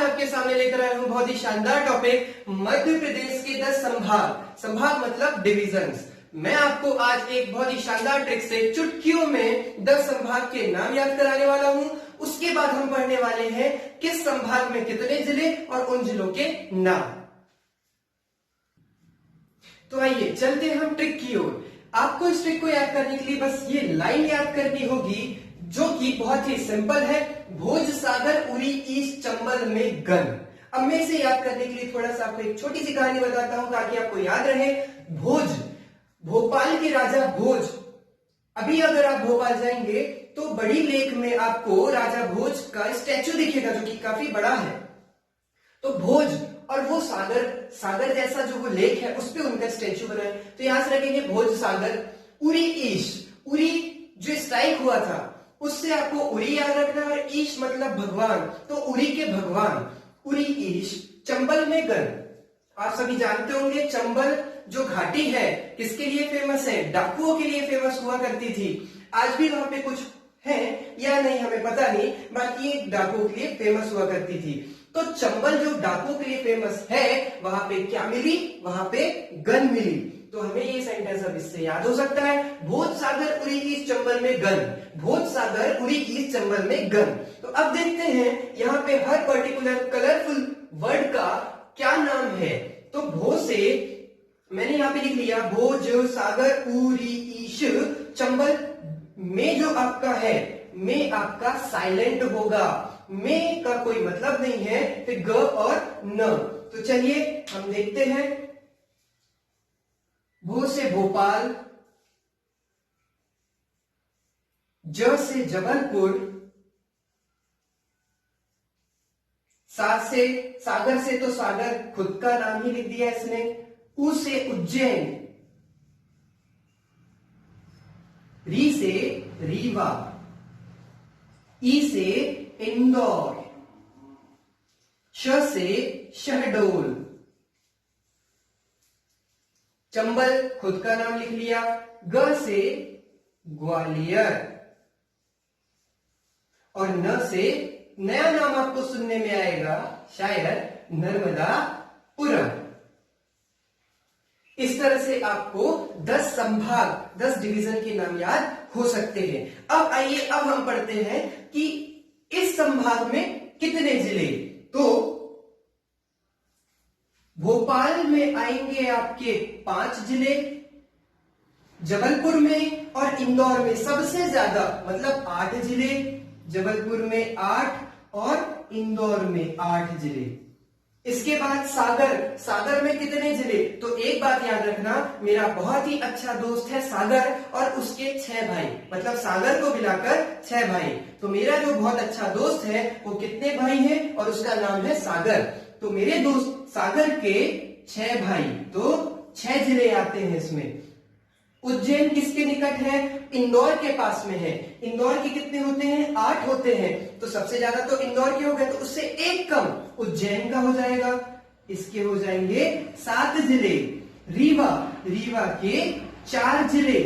आपके सामने लेकर आया हूं बहुत ही शानदार टॉपिक, मध्य प्रदेश के 10 संभाग। संभाग मतलब डिविजन्स। मैं आपको आज एक बहुत ही शानदार ट्रिक से चुटकियों में 10 संभाग के नाम याद कराने वाला हूं। उसके बाद हम पढ़ने वाले हैं किस संभाग में कितने जिले और उन जिलों के नाम। तो आइए चलते हैं हम ट्रिक की ओर। आपको इस ट्रिक को याद करने के लिए बस ये लाइन याद करनी होगी जो कि बहुत ही सिंपल है, भोज सागर उरी ईस्ट चंबल में गन। अब मैं इसे याद करने के लिए थोड़ा सा आपको एक छोटी सी कहानी बताता हूं ताकि आपको याद रहे। भोज, भोपाल के राजा भोज। अभी अगर आप भोपाल जाएंगे तो बड़ी लेक में आपको राजा भोज का स्टैचू दिखेगा जो कि काफी बड़ा है। तो भोज और वो सागर, सागर जैसा जो वो लेक है उस पे उनका स्टैचू बना है। तो यहां से रखेंगे भोज सागर उरी ईस्ट। उरी जो स्ट्राइक हुआ था उससे आपको उरी याद रखना और ईश मतलब भगवान, तो उरी के भगवान उरी ईश। चंबल में गन। आप सभी जानते होंगे चंबल जो घाटी है किसके लिए फेमस है? डाकुओं के लिए फेमस हुआ करती थी। आज भी वहां पे कुछ है या नहीं हमें पता नहीं, बाकी ये डाकुओं के लिए फेमस हुआ करती थी। तो चंबल जो डाकुओं के लिए फेमस है वहां पे क्या मिली? वहां पे गन मिली। तो हमें ये सेंटेंस अब इससे याद हो सकता है, भोज सागर उरी ईस्ट चंबल में गन। भोज सागर उरी ईस्ट चंबल में गन। तो अब देखते हैं यहाँ पे हर पर्टिकुलर कलरफुल वर्ड का क्या नाम है। तो भोज से मैंने यहाँ पे लिख लिया भोज सागर उरी ईस्ट चंबल में जो आपका है, में आपका साइलेंट होगा। में का कोई मतलब नहीं है, फिर ग और न। तो चलिए हम देखते हैं। भो से भोपाल, ज से जबलपुर, सा से सागर से तो सागर खुद का नाम ही लिख दिया इसने। उ से उज्जैन, री से रीवा, ई से इंदौर, श से शहडोल। चंबल खुद का नाम लिख लिया। ग से ग्वालियर और न से नया नाम आपको सुनने में आएगा शायद नर्मदापुरम। इस तरह से आपको 10 संभाग 10 डिवीजन के नाम याद हो सकते हैं। अब आइए अब हम पढ़ते हैं कि इस संभाग में कितने जिले। तो भोपाल में आएंगे आपके 5 जिले, जबलपुर में और इंदौर में सबसे ज्यादा मतलब 8 जिले। जबलपुर में 8 और इंदौर में 8 जिले। इसके बाद सागर, सागर में कितने जिले? तो एक बात याद रखना, मेरा बहुत ही अच्छा दोस्त है सागर और उसके 6 भाई, मतलब सागर को मिलाकर 6 भाई। तो मेरा जो बहुत अच्छा दोस्त है वो कितने भाई हैं और उसका नाम है सागर। तो मेरे दोस्त सागर के 6 भाई, तो 6 जिले आते हैं इसमें। उज्जैन किसके निकट है? इंदौर के पास में है। इंदौर के कितने होते हैं? 8 होते हैं। तो सबसे ज्यादा तो इंदौर के हो गए, तो उससे एक कम उज्जैन का हो जाएगा। इसके हो जाएंगे 7 जिले। रीवा, रीवा के 4 जिले।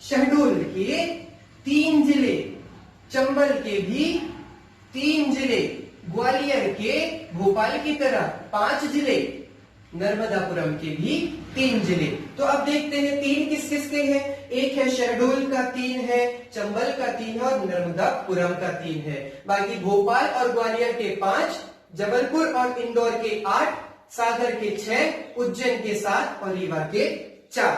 शहडोल के 3 जिले। चंबल के भी 3 जिले। ग्वालियर के भोपाल की तरह 5 जिले। नर्मदापुरम के भी 3 जिले। तो अब देखते हैं 3 किस किस के हैं। एक है शहडोल का 3 है, चंबल का 3 है और नर्मदापुरम का 3 है। बाकी भोपाल और ग्वालियर के 5, जबलपुर और इंदौर के 8, सागर के 6, उज्जैन के 7 और रीवा के 4।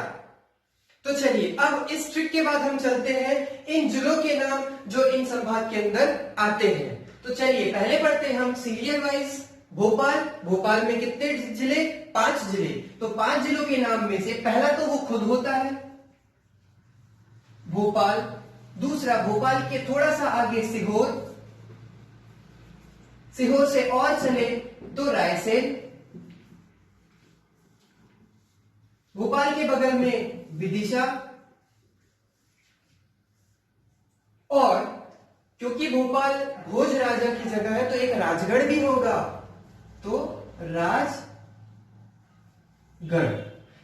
तो चलिए अब इस ट्रिक के बाद हम चलते हैं इन जिलों के नाम जो इन संभाग के अंदर आते हैं। तो चलिए पहले पढ़ते हैं हम सीरियल वाइज। भोपाल, भोपाल में कितने जिले? 5 जिले। तो 5 जिलों के नाम में से पहला तो वो खुद होता है भोपाल। दूसरा भोपाल के थोड़ा सा आगे सीहोर, सीहोर से और चले तो रायसेन, भोपाल के बगल में विदिशा, और क्योंकि भोपाल भोज राजा की जगह है तो एक राजगढ़ भी होगा, तो राजगढ़।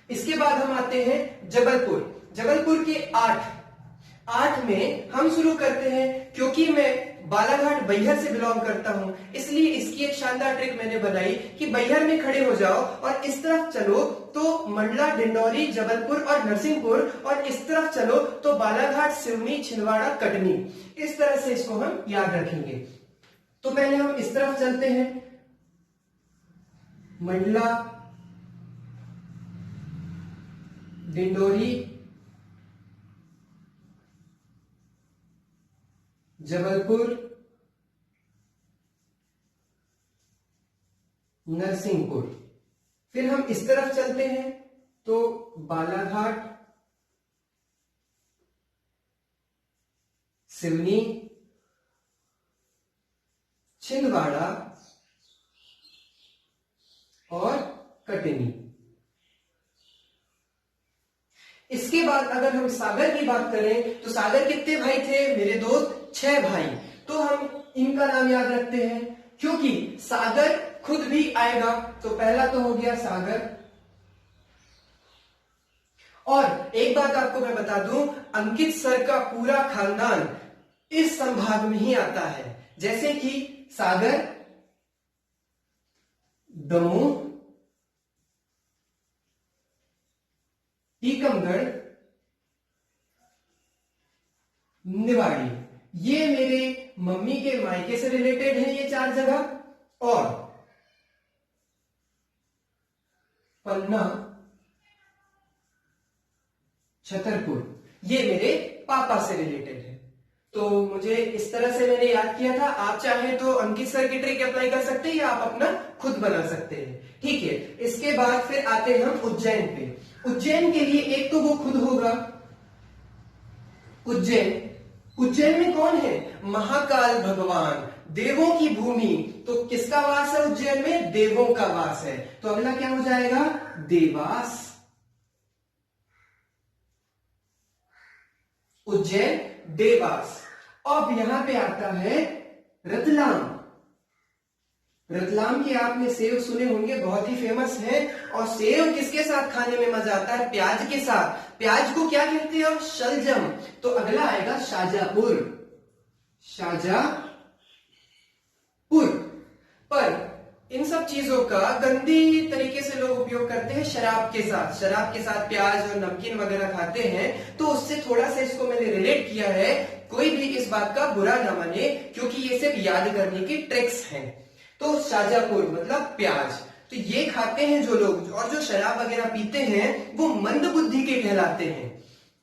इसके बाद हम आते हैं जबलपुर। जबलपुर के 8 में हम शुरू करते हैं, क्योंकि मैं बालाघाट बैहर से बिलोंग करता हूं, इसलिए इसकी एक शानदार ट्रिक मैंने बनाई कि बैहर में खड़े हो जाओ और इस तरफ चलो तो मंडला, डिंडौरी, जबलपुर और नरसिंहपुर, और इस तरफ चलो तो बालाघाट, सिवनी, छिंदवाड़ा, कटनी। इस तरह से इसको हम याद रखेंगे। तो पहले हम इस तरफ चलते हैं, मंडला, डिंडोरी, जबलपुर, नरसिंहपुर। फिर हम इस तरफ चलते हैं तो बालाघाट, सिवनी, छिंदवाड़ा और कटनी। इसके बाद अगर हम सागर की बात करें तो सागर कितने भाई थे मेरे दोस्त? 6 भाई। तो हम इनका नाम याद रखते हैं क्योंकि सागर खुद भी आएगा, तो पहला तो हो गया सागर। और एक बात आपको मैं बता दूं, अंकित सर का पूरा खानदान इस संभाग में ही आता है, जैसे कि सागर, दमोह, टीकमगढ़, निवाड़ी। ये मेरे मम्मी के मायके से रिलेटेड है ये 4 जगह। और पन्ना, छतरपुर, ये मेरे पापा से रिलेटेड है। तो मुझे इस तरह से मैंने याद किया था। आप चाहें तो अंकित सर की ट्रिक अप्लाई कर सकते हैं या आप अपना खुद बना सकते हैं। ठीक है, इसके बाद फिर आते हैं हम उज्जैन पे। उज्जैन के लिए एक तो वो खुद होगा उज्जैन। उज्जैन में कौन है? महाकाल भगवान, देवों की भूमि। तो किसका वास है उज्जैन में? देवों का वास है। तो अगला क्या हो जाएगा? देवास। उज्जैन, देवास। अब यहां पे आता है रतलाम। रतलाम के आपने सेव सुने होंगे, बहुत ही फेमस है। और सेव किसके साथ खाने में मजा आता है? प्याज के साथ। प्याज को क्या कहते हैं? शलजम। तो अगला आएगा शाजापुर। शाजापुर। पर इन सब चीजों का गंदी तरीके से लोग उपयोग करते हैं शराब के साथ। शराब के साथ प्याज और नमकीन वगैरह खाते हैं, तो उससे थोड़ा सा इसको मैंने रिलेट किया है। कोई भी इस बात का बुरा ना माने, क्योंकि ये सिर्फ याद करने की ट्रिक्स हैं। तो शाजापुर मतलब प्याज। तो ये खाते हैं जो लोग, और जो शराब वगैरह पीते हैं वो मंद बुद्धि के कहलाते हैं।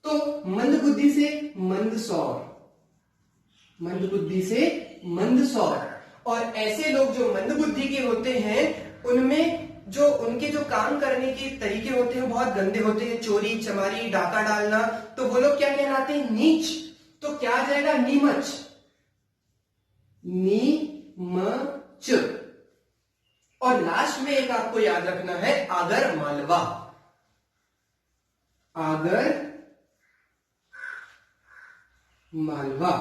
तो मंद बुद्धि से मंदसौर, मंद बुद्धि से मंदसौर। और ऐसे लोग जो मंद बुद्धि के होते हैं, उनमें जो उनके जो काम करने के तरीके होते हैं बहुत गंदे होते हैं। चोरी चमारी, डाका डालना। तो वो लोग क्या कहलाते हैं? नीच। तो क्या आ जाएगा? नीमच। नीमच। और लास्ट में एक आपको याद रखना है, आगर मालवा। आगर मालवा।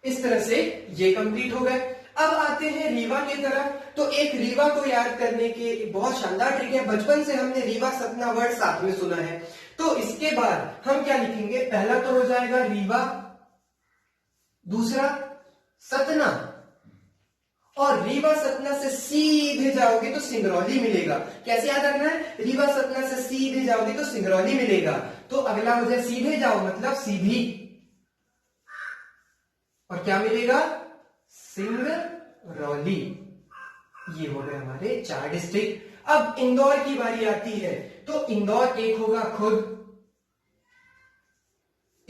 इस तरह से ये कंप्लीट हो गए। अब आते हैं रीवा की तरफ। तो एक रीवा को याद करने की बहुत शानदार ट्रिक है। बचपन से हमने रीवा सतना वर्ड साथ में सुना है। तो इसके बाद हम क्या लिखेंगे? पहला तो हो जाएगा रीवा, दूसरा सतना, और रीवा सतना से सीधे जाओगे तो सिंगरौली मिलेगा। कैसे याद रखना है? रीवा सतना से सीधे जाओगे तो सिंगरौली मिलेगा। तो अगला हो जाए सीधे जाओ मतलब सीधी, और क्या मिलेगा? सिंगरौली। ये हो गए हमारे 4 डिस्ट्रिक्ट। अब इंदौर की बारी आती है। तो इंदौर एक होगा खुद।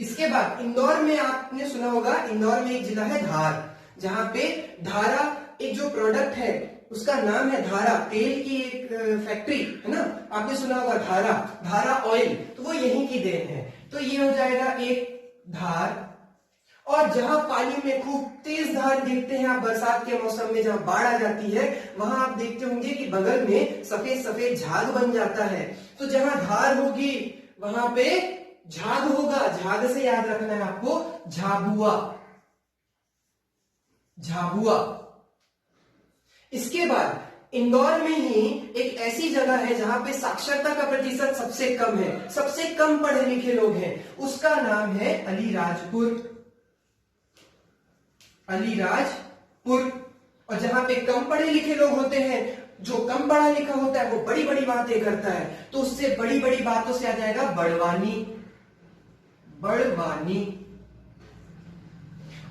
इसके बाद इंदौर में आपने सुना होगा, इंदौर में एक जिला है धार, जहां पे धारा एक जो प्रोडक्ट है उसका नाम है धारा। तेल की एक फैक्ट्री है ना, आपने सुना होगा धारा, धारा ऑयल। तो वो यहीं की देन है। तो ये हो जाएगा एक धार। और जहां पानी में खूब तेज धार देखते हैं आप बरसात के मौसम में, जहां बाढ़ आ जाती है, वहां आप देखते होंगे कि बगल में सफेद सफेद झाग बन जाता है। तो जहां धार होगी वहां पे झाग होगा। झाग से याद रखना है आपको झाबुआ। झाबुआ। इसके बाद इंदौर में ही एक ऐसी जगह है जहां पे साक्षरता का प्रतिशत सबसे कम है, सबसे कम पढ़े लिखे लोग हैं। उसका नाम है अलीराजपुर। अलीराजपुर। और जहां पे कम पढ़े लिखे लोग होते हैं, जो कम पढ़ा लिखा होता है वो बड़ी बड़ी बातें करता है, तो उससे बड़ी बड़ी बातों से आ जाएगा बड़वानी, बड़वानी।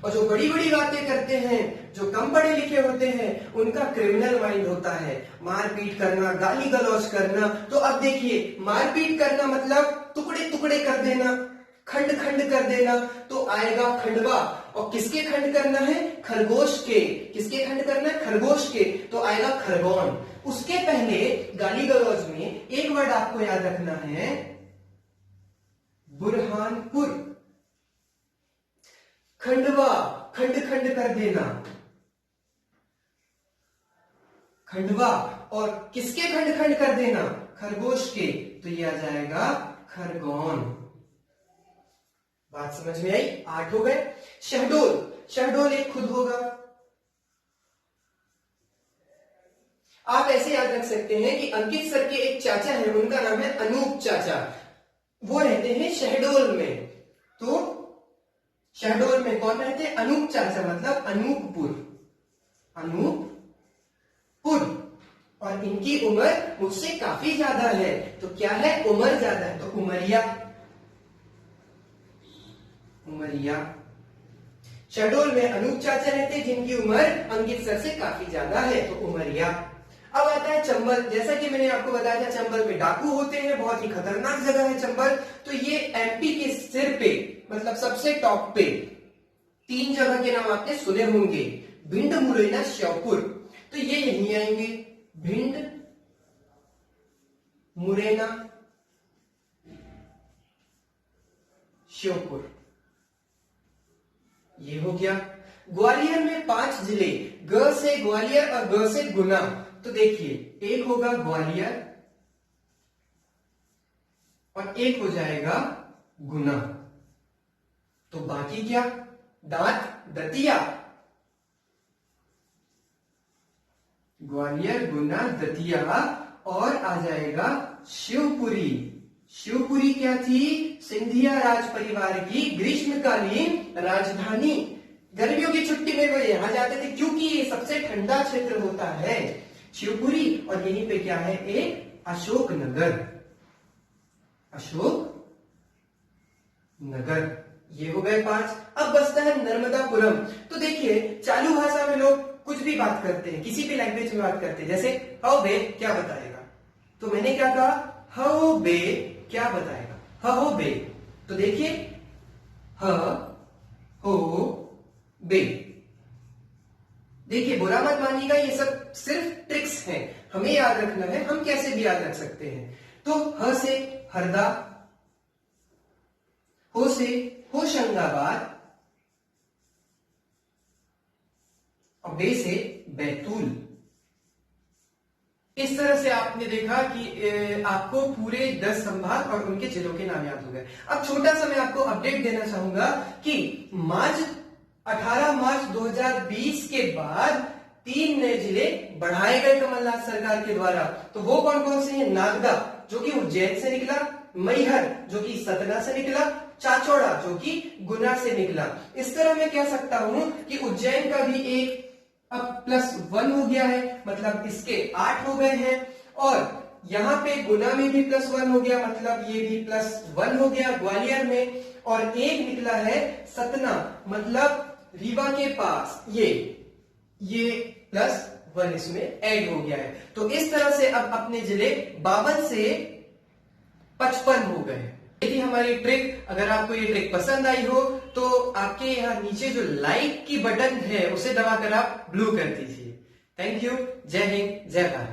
और जो बड़ी बड़ी बातें करते हैं, जो कम पढ़े लिखे होते हैं, उनका क्रिमिनल माइंड होता है, मारपीट करना, गाली गलौज करना। तो अब देखिए, मारपीट करना मतलब टुकड़े टुकड़े कर देना, खंड खंड कर देना, तो आएगा खंडवा। और किसके खंड करना है? खरगोश के। किसके खंड करना है? खरगोश के, तो आएगा खरगोन। उसके पहले गाली गलौज में एक वर्ड आपको याद रखना है, बुरहानपुर। खंडवा, खंड खंड कर देना, खंडवा। और किसके खंड खंड कर देना? खरगोश के, तो ये आ जाएगा खरगोन। बात समझ में आई? 8 हो गए। शहडोल, शहडोल एक खुद होगा। आप ऐसे याद रख सकते हैं कि अंकित सर के एक चाचा हैं, उनका नाम है अनूप चाचा, वो रहते हैं शहडोल में। तो शहडोल में कौन रहते हैं? अनूप चाचा, मतलब अनूपपुर, अनूपपुर। और इनकी उम्र मुझसे काफी ज्यादा है, तो क्या है? उम्र ज्यादा है, तो उमरिया, उमरिया। शहडोल में अनूप चाचा रहते हैं जिनकी उम्र अंकित सर से काफी ज्यादा है, तो उमरिया। अब आता है चंबल। जैसा कि मैंने आपको बताया था, चंबल में डाकू होते हैं, बहुत ही खतरनाक जगह है चंबल। तो ये एमपी के सिर पे, मतलब सबसे टॉप पे 3 जगह के नाम आपने सुने होंगे, भिंड, मुरैना, श्योपुर। तो ये यहीं आएंगे, भिंड, मुरैना, श्योपुर। ये हो गया। ग्वालियर में 5 जिले, ग से ग्वालियर और ग से गुना। तो देखिए, एक होगा ग्वालियर और एक हो जाएगा गुना। तो बाकी क्या? दांत, दतिया, ग्वालियर, गुना, दतिया। और आ जाएगा शिवपुरी। शिवपुरी क्या थी? सिंधिया राज परिवार की ग्रीष्मकालीन राजधानी। गर्मियों की छुट्टी में वो यहां जाते थे, क्योंकि ये सबसे ठंडा क्षेत्र होता है, शिवपुरी। और यहीं पे क्या है? एक अशोकनगर, अशोक नगर। ये हो गए 5। अब बचता है नर्मदापुरम। तो देखिए, चालू भाषा में लोग कुछ भी बात करते हैं, किसी भी लैंग्वेज में बात करते हैं। जैसे हाउ बे क्या बताएगा? तो मैंने क्या कहा? हाउ बे क्या बताएगा? हो बे। तो देखिए, ह हो बे। देखिए, बुरा मत मानिएगा, ये सब सिर्फ ट्रिक्स हैं, हमें याद रखना है। हम कैसे भी याद रख सकते हैं। तो ह से हरदा, हो से होशंगाबाद, और बे से बैतूल। इस तरह से आपने देखा कि आपको पूरे 10 संभाग और उनके जिलों के नाम याद हो गए। अब छोटा सा मैं आपको अपडेट देना चाहूंगा कि 18 मार्च 2020 के बाद 3 नए जिले बढ़ाए गए कमलनाथ सरकार के द्वारा। तो वो कौन कौन से हैं? नागदा, जो कि उज्जैन से निकला, मैहर, जो कि सतना से निकला, चाचौड़ा, जो कि गुना से निकला। इस तरह मैं कह सकता हूं कि उज्जैन का भी एक अब +1 हो गया है, मतलब इसके 8 हो गए हैं। और यहां पे गुना में भी +1 हो गया, मतलब ये भी +1 हो गया ग्वालियर में। और एक निकला है सतना, मतलब रीवा के पास, ये +1 इसमें ऐड हो गया है। तो इस तरह से अब अपने जिले 52 से 55 हो गए। यदि हमारी ट्रिक, अगर आपको ये ट्रिक पसंद आई हो तो आपके यहाँ नीचे जो लाइक की बटन है उसे दबाकर आप ब्लू कर दीजिए। Thank you. जय हिंद, जय भारत।